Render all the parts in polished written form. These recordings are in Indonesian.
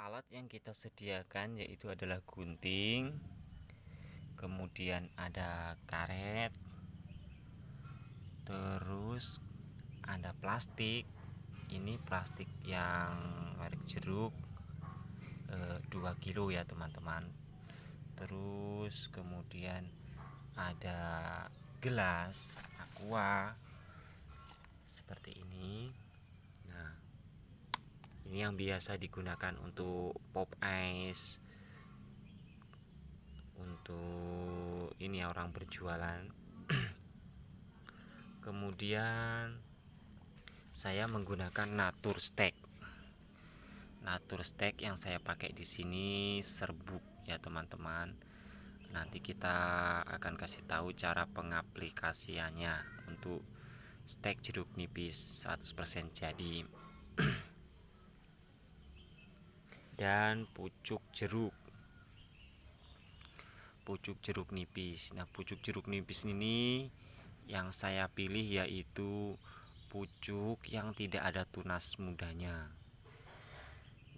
Alat yang kita sediakan yaitu adalah gunting, kemudian ada karet, terus ada plastik. Ini plastik yang merek Jeruk 2 kilo ya teman-teman. Terus kemudian ada gelas aqua seperti ini. Nah, ini yang biasa digunakan untuk pop ice, untuk ini ya, orang berjualan. Kemudian saya menggunakan Natur Steak. Natur Steak yang saya pakai di sini serbuk ya teman-teman. Nanti kita akan kasih tahu cara pengaplikasiannya untuk steak jeruk nipis 100% jadi. Dan pucuk jeruk nipis. Nah, pucuk jeruk nipis ini yang saya pilih yaitu pucuk yang tidak ada tunas mudanya.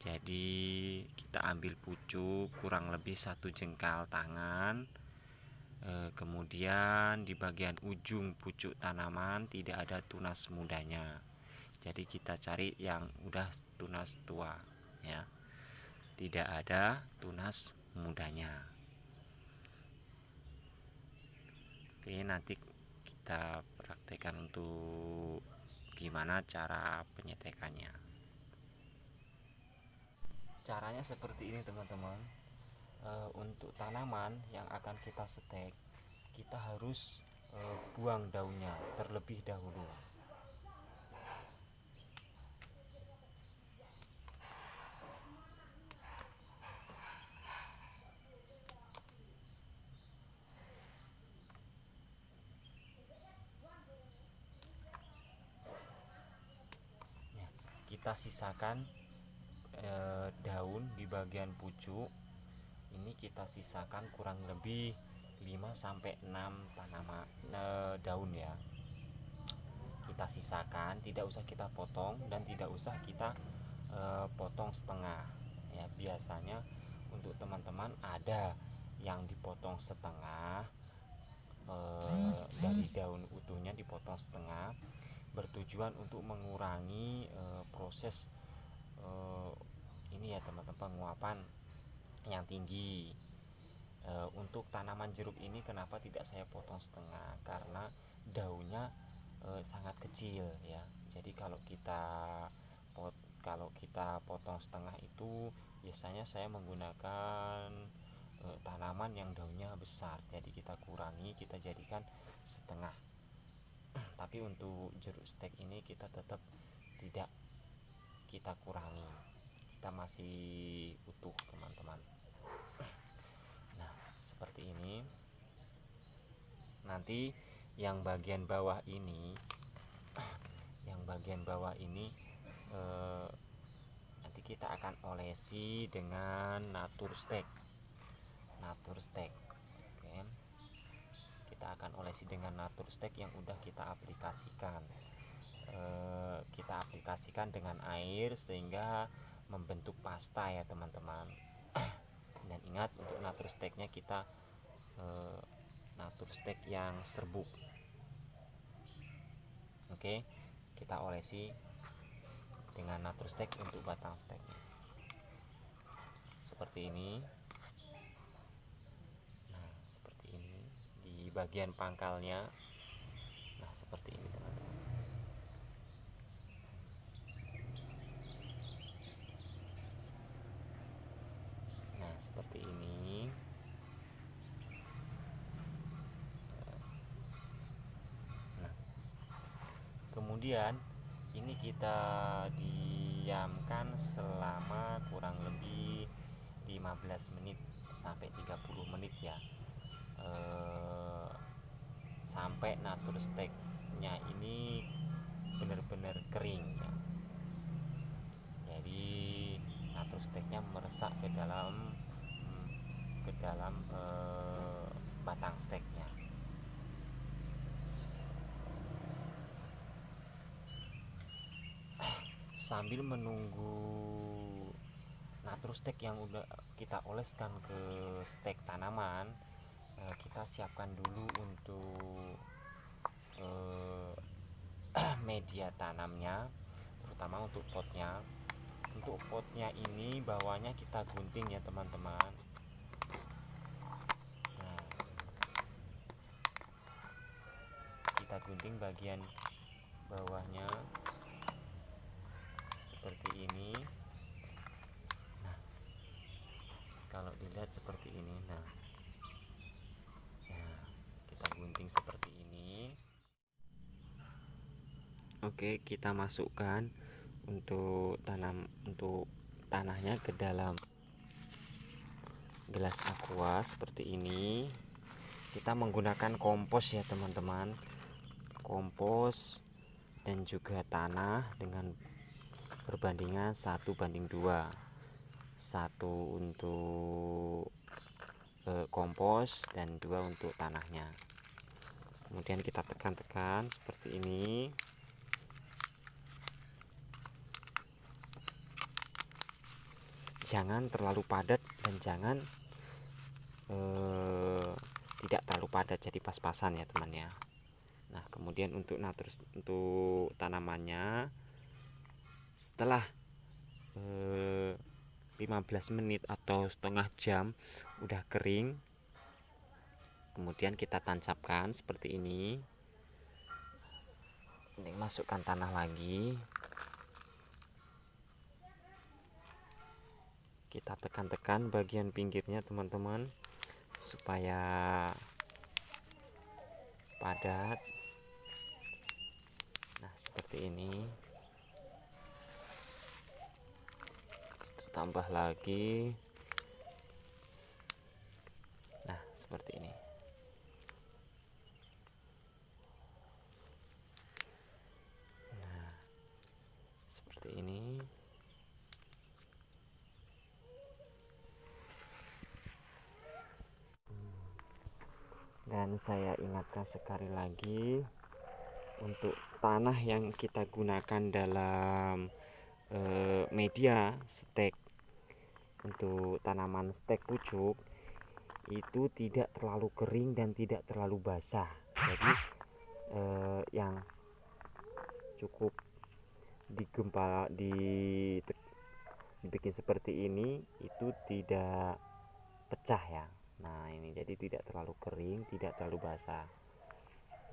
Jadi kita ambil pucuk kurang lebih 1 jengkal tangan. Kemudian di bagian ujung pucuk tanaman tidak ada tunas mudanya. Jadi kita cari yang udah tunas tua ya. Tidak ada tunas mudanya. Oke, nanti kita praktekkan untuk gimana cara penyetekannya. Caranya seperti ini teman-teman. Untuk tanaman yang akan kita setek, kita harus buang daunnya terlebih dahulu. Kita sisakan daun di bagian pucuk. Ini kita sisakan kurang lebih 5-6 tanaman daun ya. Kita sisakan, tidak usah kita potong dan tidak usah kita potong setengah ya. Biasanya untuk teman-teman ada yang dipotong setengah, dari daun utuhnya dipotong setengah, bertujuan untuk mengurangi proses ini ya teman-teman, penguapan yang tinggi. Untuk tanaman jeruk ini kenapa tidak saya potong setengah, karena daunnya sangat kecil ya. Jadi kalau kita potong setengah itu biasanya saya menggunakan tanaman yang daunnya besar. Jadi kita kurangi, kita jadikan setengah. Tapi untuk jeruk steak ini kita tetap tidak kita kurangi, kita masih utuh teman-teman. Nah, seperti ini. Nanti yang bagian bawah ini nanti kita akan olesi dengan Natur Steak. Oke. Kita akan olesi dengan Natur Steak yang udah kita aplikasikan. Kita aplikasikan dengan air sehingga membentuk pasta ya teman-teman. Dan ingat, untuk Natur Steaknya kita Natur Steak yang serbuk. Oke, kita olesi dengan Natur Steak untuk batang steak seperti ini. Nah, seperti ini di bagian pangkalnya. Nah, seperti ini teman-teman. Nah, seperti ini. Nah, kemudian ini kita diamkan selama kurang lebih 15 menit sampai 30 menit ya. Sampai Natur Steaknya ini benar-benar kering ya. Jadi Natur Steaknya meresap ke dalam batang steaknya. Sambil menunggu Naturostek yang udah kita oleskan ke stek tanaman, kita siapkan dulu untuk media tanamnya, terutama untuk potnya. Untuk potnya ini bawahnya kita gunting ya teman-teman. Nah, kita gunting bagian bawahnya seperti ini. Nah, kalau dilihat seperti ini. Nah, kita gunting seperti ini. Oke, kita masukkan untuk tanahnya ke dalam gelas aqua seperti ini. Kita menggunakan kompos ya teman-teman, kompos dan juga tanah dengan perbandingan 1:2, 1 untuk kompos dan 2 untuk tanahnya. Kemudian kita tekan-tekan seperti ini. Jangan terlalu padat dan jangan tidak terlalu padat, jadi pas-pasan ya teman ya. Nah, kemudian untuk tanamannya, setelah 15 menit atau setengah jam udah kering, kemudian kita tancapkan seperti ini. Ini masukkan tanah lagi, kita tekan-tekan bagian pinggirnya teman-teman supaya padat. Nah, seperti ini. Tambah lagi. Nah, seperti ini. Nah, seperti ini. Dan saya ingatkan sekali lagi, untuk tanah yang kita gunakan dalam media stek untuk tanaman stek pucuk itu tidak terlalu kering dan tidak terlalu basah. Jadi yang cukup dibikin seperti ini itu tidak pecah ya. Nah, ini jadi tidak terlalu kering, tidak terlalu basah.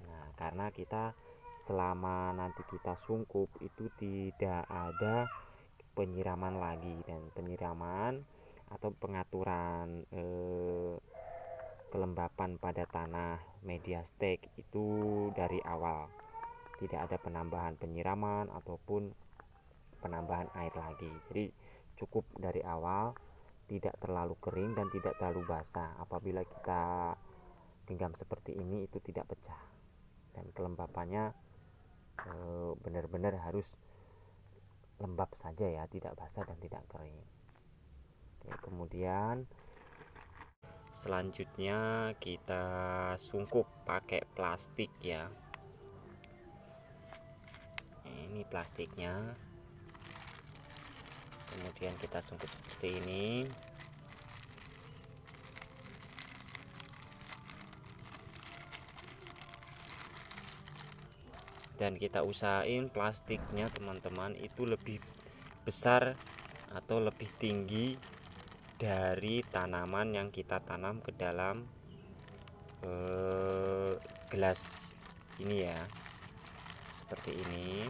Nah, karena kita selama nanti kita sungkup itu tidak ada penyiraman lagi, dan penyiraman atau pengaturan kelembapan pada tanah media stek itu dari awal, tidak ada penambahan penyiraman ataupun penambahan air lagi. Jadi cukup dari awal, tidak terlalu kering dan tidak terlalu basah. Apabila kita genggam seperti ini itu tidak pecah, dan kelembapannya benar-benar harus lembab saja ya, tidak basah dan tidak kering. Oke, kemudian selanjutnya kita sungkup pakai plastik ya. Ini plastiknya, kemudian kita sungkup seperti ini. Dan kita usahain plastiknya teman-teman itu lebih besar atau lebih tinggi dari tanaman yang kita tanam ke dalam gelas ini ya, seperti ini.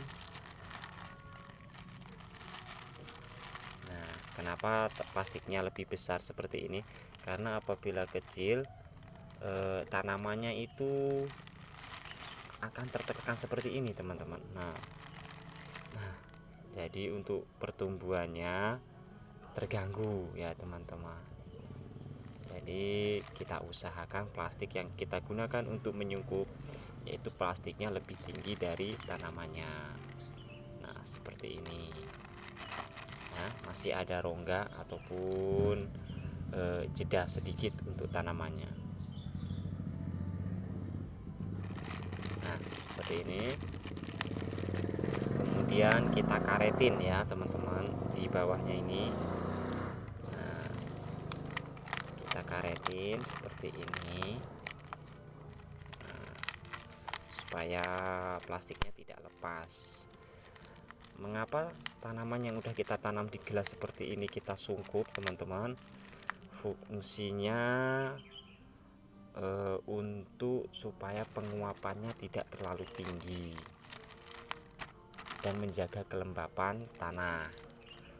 Nah, kenapa plastiknya lebih besar seperti ini? Karena apabila kecil, tanamannya itu akan tertekan seperti ini teman-teman. Nah, jadi untuk pertumbuhannya terganggu ya teman-teman. Jadi kita usahakan plastik yang kita gunakan untuk menyungkup yaitu plastiknya lebih tinggi dari tanamannya. Nah, seperti ini. Nah, masih ada rongga ataupun jeda sedikit untuk tanamannya. Nah, seperti ini. Kemudian kita karetin ya teman-teman di bawahnya ini. karetin seperti ini, supaya plastiknya tidak lepas. Mengapa tanaman yang udah kita tanam di gelas seperti ini kita sungkup, teman-teman? Fungsinya untuk supaya penguapannya tidak terlalu tinggi dan menjaga kelembapan tanah.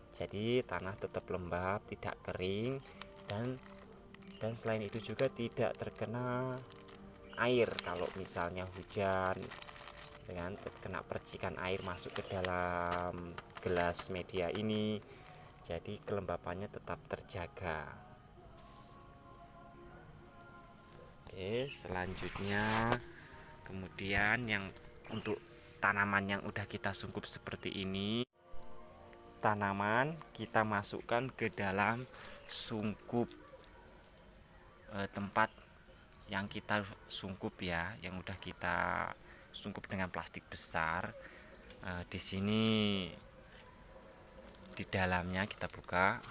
Jadi tanah tetap lembab, tidak kering, dan selain itu juga tidak terkena air. Kalau misalnya hujan, dengan terkena percikan air masuk ke dalam gelas media ini, jadi kelembapannya tetap terjaga. Oke, selanjutnya kemudian yang untuk tanaman yang udah kita sungkup seperti ini, tanaman kita masukkan ke dalam sungkup tempat yang kita sungkup ya, yang udah kita sungkup dengan plastik besar. Di sini di dalamnya kita buka.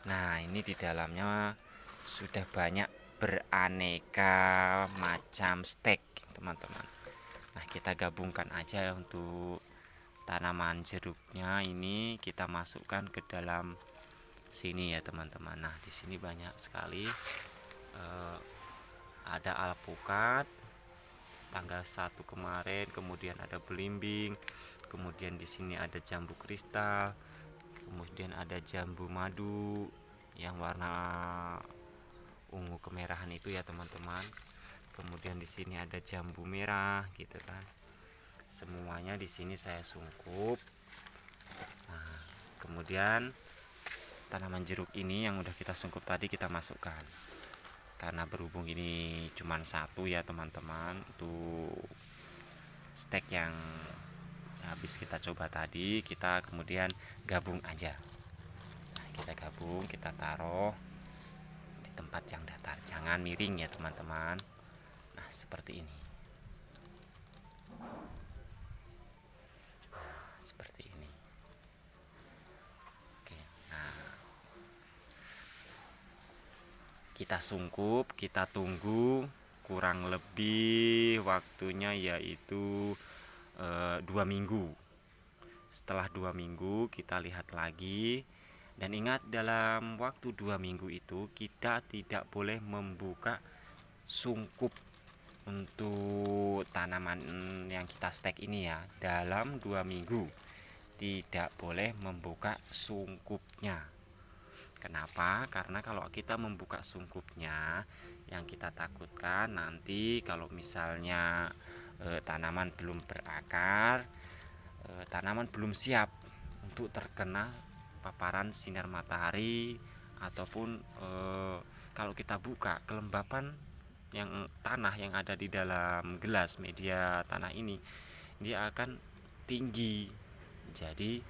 Nah, ini di dalamnya sudah banyak beraneka macam stek, teman-teman. Nah, kita gabungkan aja untuk tanaman jeruknya ini, kita masukkan ke dalam sini ya, teman-teman. Nah, di sini banyak sekali, ada alpukat tanggal 1 kemarin, kemudian ada belimbing, kemudian di sini ada jambu kristal, kemudian ada jambu madu yang warna ungu kemerahan itu ya, teman-teman. Kemudian di sini ada jambu merah gitu kan. Semuanya di sini saya sungkup. Nah, kemudian tanaman jeruk ini yang udah kita sungkup tadi kita masukkan. Karena berhubung ini cuma satu ya, teman-teman, untuk stek yang habis kita coba tadi, kita kemudian gabung aja. Nah, kita gabung, kita taruh di tempat yang datar, jangan miring ya, teman-teman. Nah, seperti ini. Nah, seperti ini. Oke, nah, kita sungkup, kita tunggu kurang lebih waktunya yaitu 2 minggu. Setelah 2 minggu kita lihat lagi, dan ingat dalam waktu 2 minggu itu kita tidak boleh membuka sungkup untuk tanaman yang kita stek ini ya. Dalam 2 minggu tidak boleh membuka sungkupnya. Kenapa? Karena kalau kita membuka sungkupnya, yang kita takutkan nanti kalau misalnya tanaman belum berakar, tanaman belum siap untuk terkena paparan sinar matahari, ataupun kalau kita buka kelembapan yang tanah yang ada di dalam gelas media tanah ini, dia akan tinggi, jadi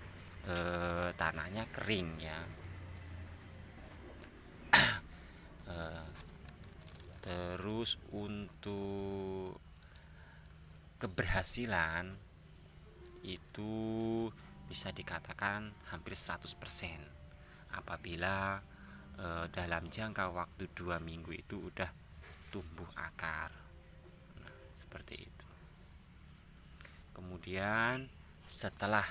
tanahnya kering ya. Terus untuk keberhasilan itu bisa dikatakan hampir 100% apabila dalam jangka waktu 2 minggu itu udah tumbuh akar. Nah, seperti itu. Kemudian setelah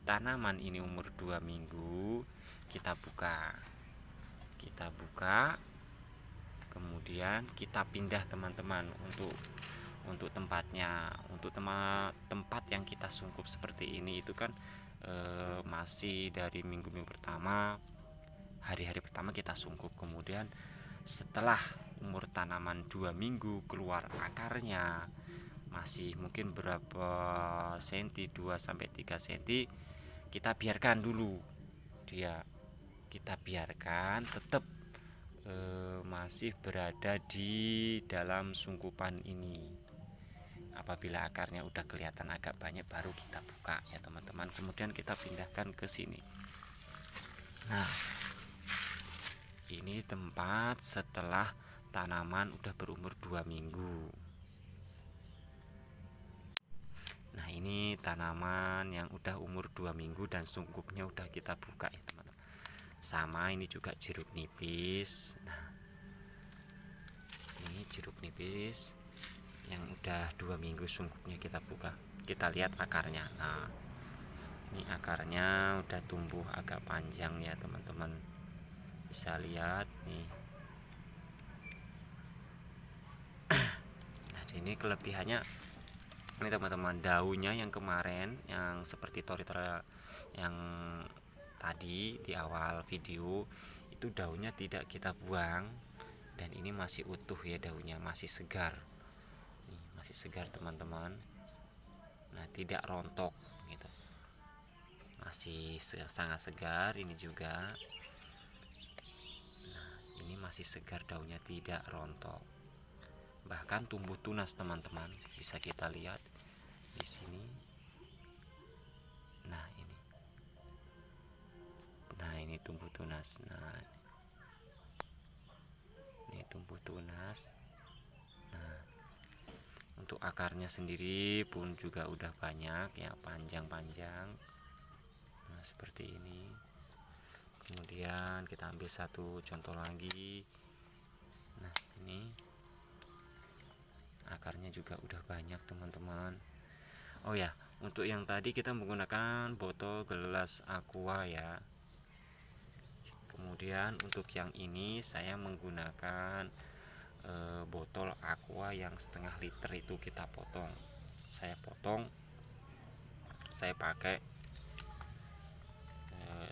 tanaman ini umur 2 minggu, kita buka, kemudian kita pindah, teman-teman, untuk tempatnya. Untuk tempat yang kita sungkup seperti ini itu kan masih dari minggu-minggu pertama, hari-hari pertama kita sungkup. Kemudian setelah umur tanaman 2 minggu keluar akarnya, masih mungkin berapa senti, 2-3 senti, kita biarkan dulu dia, kita biarkan tetap masih berada di dalam sungkupan ini. Apabila akarnya udah kelihatan agak banyak, baru kita buka ya, teman-teman. Kemudian kita pindahkan ke sini. Nah, ini tempat setelah tanaman udah berumur 2 minggu. Nah, ini tanaman yang udah umur 2 minggu dan sungkupnya udah kita buka ya teman-teman. Sama ini juga jeruk nipis. Nah, ini jeruk nipis yang udah 2 minggu sungkupnya kita buka. Kita lihat akarnya. Nah, ini akarnya udah tumbuh agak panjang ya teman-teman, bisa lihat nih. Nah, ini kelebihannya ini teman-teman, daunnya yang kemarin yang seperti tori-tori yang tadi di awal video itu daunnya tidak kita buang, dan ini masih utuh ya, daunnya masih segar. Nih, masih segar teman-teman. Nah, tidak rontok gitu, masih sangat segar. Ini juga, nah ini masih segar, daunnya tidak rontok, bahkan tumbuh tunas teman-teman, bisa kita lihat di sini. Nah ini tumbuh tunas. Nah, ini tumbuh tunas. Nah, untuk akarnya sendiri pun juga udah banyak ya, panjang-panjang. Nah, seperti ini. Kemudian kita ambil satu contoh lagi. Nah, ini akarnya juga udah banyak teman-teman. Oh ya, untuk yang tadi kita menggunakan botol gelas aqua ya. Kemudian untuk yang ini saya menggunakan botol aqua yang setengah liter, itu kita potong. Saya pakai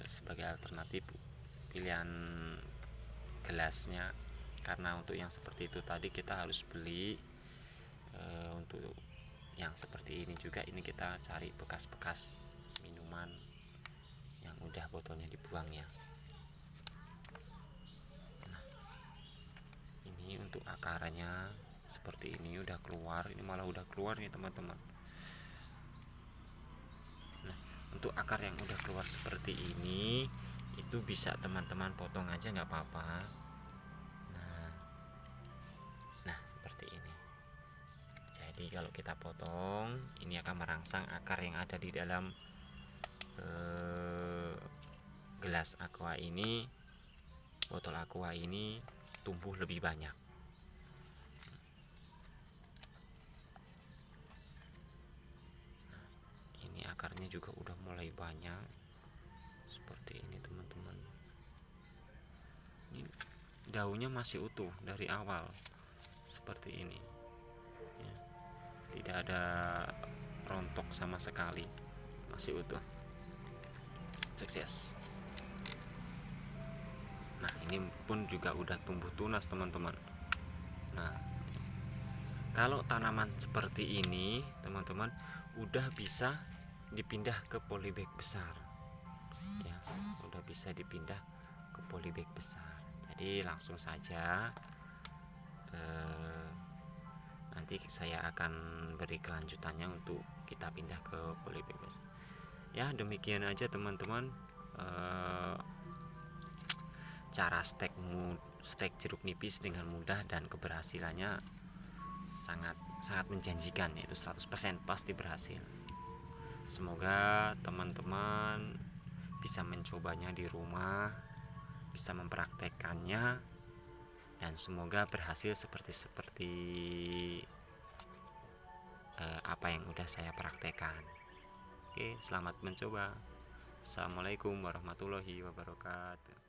sebagai alternatif pilihan gelasnya, karena untuk yang seperti itu tadi kita harus beli. Untuk yang seperti ini juga, ini kita cari bekas-bekas minuman yang udah botolnya dibuang ya. Nah, ini untuk akarnya seperti ini udah keluar, ini malah udah keluar nih teman-teman. Nah, untuk akar yang udah keluar seperti ini itu bisa teman-teman potong aja nggak apa-apa. Nah, seperti ini. Jadi kalau kita potong, ini akan merangsang akar yang ada di dalam gelas aqua ini, botol aqua ini tumbuh lebih banyak. Nah, ini akarnya juga udah mulai banyak seperti ini teman-teman. Ini daunnya masih utuh dari awal seperti ini ya. Tidak ada rontok sama sekali, masih utuh. Sukses. Nah, ini pun juga udah tumbuh tunas teman-teman. Nah, kalau tanaman seperti ini teman-teman udah bisa dipindah ke polybag besar ya, udah bisa dipindah ke polybag besar. Jadi langsung saja nanti saya akan beri kelanjutannya untuk kita pindah ke polybag besar ya. Demikian aja teman-teman, cara stek jeruk nipis dengan mudah dan keberhasilannya sangat menjanjikan, yaitu 100% pasti berhasil. Semoga teman-teman bisa mencobanya di rumah, bisa mempraktekkannya, dan semoga berhasil seperti apa yang udah saya praktekkan. Oke, selamat mencoba. Assalamualaikum warahmatullahi wabarakatuh.